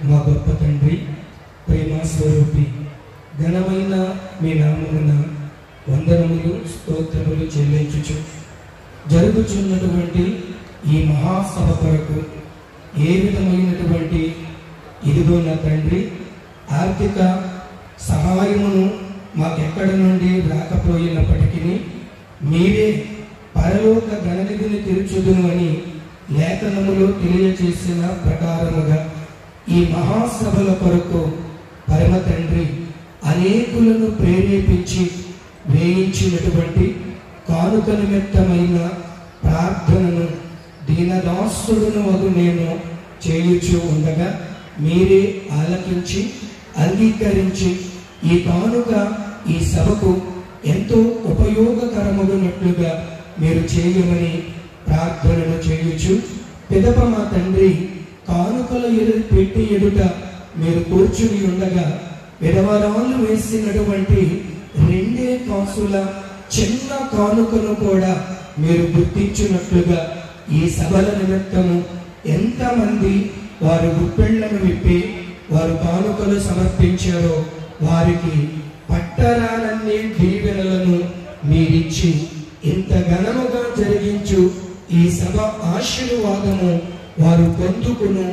మా గొప్ప తండ్రి, ప్రేమ స్వరూపి, ఘనమైన మీ నామమున వందనములు స్తోత్రములు చెల్లించుచు జరుగుచున్నటువంటి ఈ మహాసభ కొరకు ఏ విధమైనటువంటి ఇదిగో నా తండ్రి ఆర్థిక సహాయమును మాకెక్కడి నుండి రాకపోయినప్పటికీ మీరే పరలోక గణనిధిని తీర్చుదును అని లేఖనములో తెలియజేసిన ప్రకారముగా ఈ మహాసభల కొరకు పరమ తండ్రి అనేకులను ప్రేరేపించి వేయించినటువంటి కానుక నిమిత్తమైన ప్రార్థనను దీనదాసుడును వగు నేను చేయుచు ఉండగా మీరే ఆలకించి అంగీకరించి ఈ కానుక ఈ సభకు ఎంతో ఉపయోగకరమగునట్లుగా మీరు చేయమని ప్రార్థనను చేయుచు పిదప మా తండ్రి కానుకల పెట్టి ఎదుట మీరు కూర్చుని ఉండగా విధవరాలు వేసినటువంటి 2 కాసుల చిన్న కానుకను కూడా మీరు గుర్తించినట్లుగా ఈ సభల నిమిత్తము ఎంతమంది వారు గుప్పెళ్లను విప్పి వారు కానుకలు సమర్పించారో వారికి పట్టరాలన్నీ దీవెనలను మీరిచ్చి ఇంత ఘనముగా జరిగించు ఈ సభ ఆశీర్వాదము వారు పొందుకును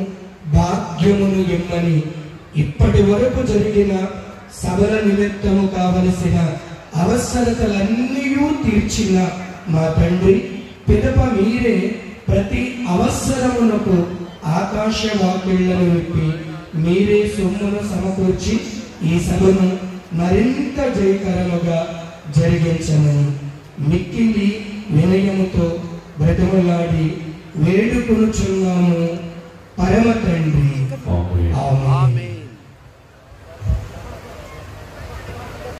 భాగ్యమును ఇమ్మని ఇప్పటి వరకు జరిగిన సభల నిమిత్తము కావలసిన అవసరతలన్నీ తీర్చిన మా తండ్రి పిదప మీరే ప్రతి అవసరమునకు ఆకాశ వాకిళ్లను విప్పి మీరే సొమ్మును సమకూర్చి ఈ సభను మరింత జయకరముగా జరిగించమని మిక్కిలి వినయముతో బ్రతిమలాడి వేడుకొనుచున్నాము పరమ తండ్రి.